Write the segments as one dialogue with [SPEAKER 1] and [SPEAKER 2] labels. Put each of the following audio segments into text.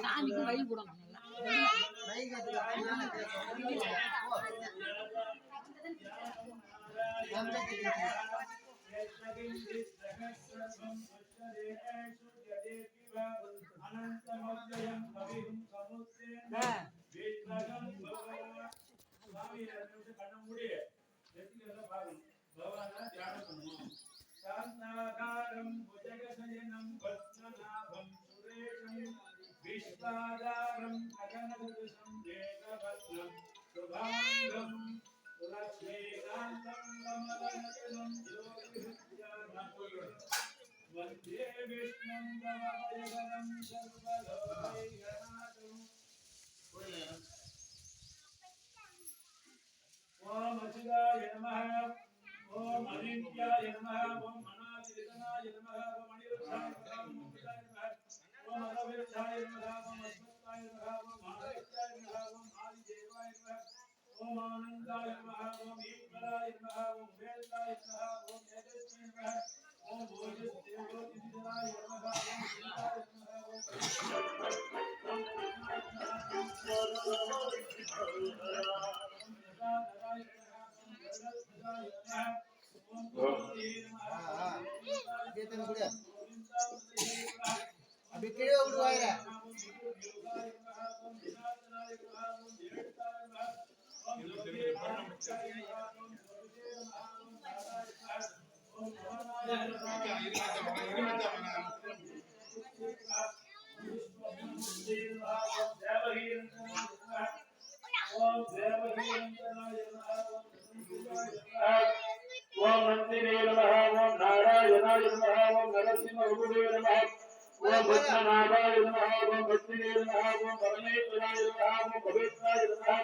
[SPEAKER 1] சாமிக்கு வழி போடணும் विश्वाधारं गगनसदृशं वेदवत्नं शुभांगं लक्ष्मीकान्तं कमलनयनं योगिहृद्यानं वन्दे विष्णुं भवभयहरं सर्वलोकैकनाथम् ओम अच्युताय नमः ओम अनित्याय नमः ओम अनादितनाय नमः ओम अनिरुद्धाय नमः ओम मुक्ताय नमः ओम अरविंदाय नमः ओम अस्मत्ताय नमः ओम महादेवाय नमः ओम आदिदेवाय नमः ओम आनंदाय नमः ओम ईश्वराय नमः ओम वेदाय नमः ओम तेजस्वी नमः ओम भोजदेवोतिराय नमः ओम शिवाय नमः
[SPEAKER 2] अभी केड़े उड़वा रहा
[SPEAKER 3] ओम नंदिने नमः ओम नारायणाय नमः ओम नरसिंहभुवे नमः ओम भद्रनाभाय नमः ओम भद्रिने नमः ओम परमेश्वराय नमः ओम भवेश्वराय नमः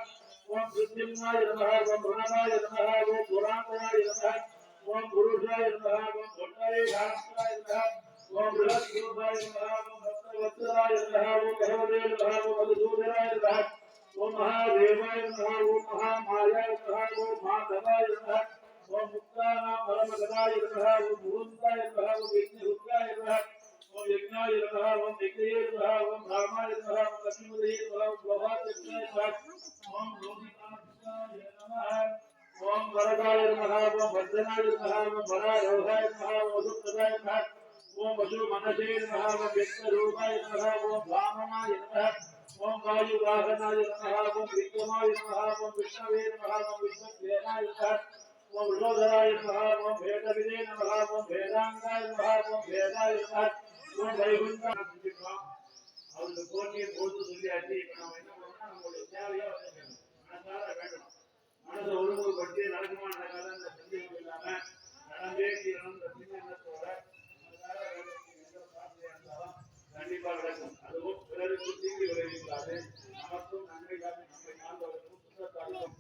[SPEAKER 3] ओम कृष्णाय नमः ओम भ्रमणाय नमः ओम पुराणाय नमः ओम पुरुषाय नमः ओम भट्टाय शास्त्राय नमः ओम बृहस्पतियाय नमः ओम भक्तवत्सलाय नमः ओम भगवते नमः ओम मधुसूदनाय नमः ओम महादेवाय नमः ओम महामायाय नमः ओम माधवाय नमः ओम मुक्तानां परमगदाय नमः ओम मुकुन्दाय नमः ओम विघ्नहृत्याय नमः ओम यज्ञाय नमः ओम विघ्नेय नमः ओम रामाय नमः ओम लक्ष्मीपदये नमः ओम प्रभातकृष्णाय नमः ओम लोकिकाय नमः ओम वरदाय नमः ओम भद्रनाय नमः ओम वरारोहाय नमः ओम वसुप्रदाय नमः ओम वसुमनसे नमः ओम व्यक्तरूपाय नमः ओम वामनाय नमः ओम वायुवाहनाय नमः ओम विक्रमाय नमः ओम विष्णवे नमः ओम विष्णुदेवाय नमः ओम ऋषोधराय नमः ओम भेदविदे नमः ओम वेदांगाय नमः ओम वेदाय नमः ओम वैकुंठाय नमः அவருக்கு போட்டியை போட்டு சொல்லியாச்சு இப்ப நம்ம என்ன பண்ணோம்னா நம்மளுடைய தேவையா மனசார வேண்டணும் மனதை ஒழுங்குபடுத்தி நடக்குமா நடக்காத இந்த சந்தேகம் இல்லாம நடந்தே தீரணும் இந்த சின்னத்தோட மனசார வேண்டக்கூடிய எந்த பிரார்த்தனையா இருந்தாலும் கண்டிப்பா நடக்கும் அதுவும் பிறருக்கு தீங்கு விளைவிக்காது நமக்கும் நன்மை காத்து நம்மை சார்ந்தவர்களுக்கும் சுத்தத்தாலும்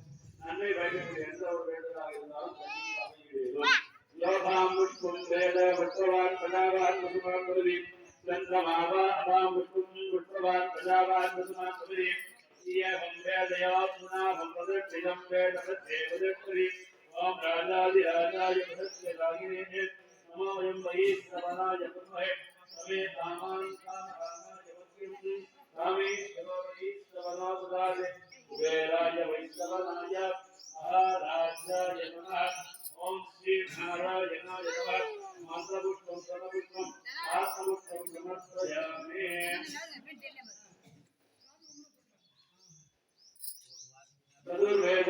[SPEAKER 3] நன்மை பயக்கக்கூடிய எந்த ஒரு வேண்டுதலாக இருந்தாலும் கண்டிப்பாக லோகாமுஷ்கும் வேத வற்றவான் பிரஜாவான் முசுமான் பகுதி சந்திரமாவா அபாமுஷ்கும் வற்றவான் பிரஜாவான் முசுமான் பகுதி ஈயம் வேதயாத்மனாபம் பிரதட்சிதம் வேதவத்தேவதட்சரி ஓம் ராஜாதிராஜாய பிரத்யராகினே நமோயம் வைஷ்ணவனாய பிரம்மஹே சமே தாமான் காமராமாய வக்கியந்தி ராமேஸ்வர வைஷ்ணவனாபதாய குபேராய வைஷ்ணவனாய महाराजाय नमः ओम श्री नारायणाय नमः मंत्रपुष्पं प्रणपुष्पं आत्मपुष्पं समर्पयामि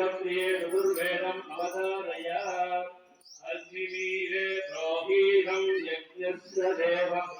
[SPEAKER 3] चतुर्वेदम् अवतारय अग्निवीरे प्रोहीरं यज्ञस्य देवम्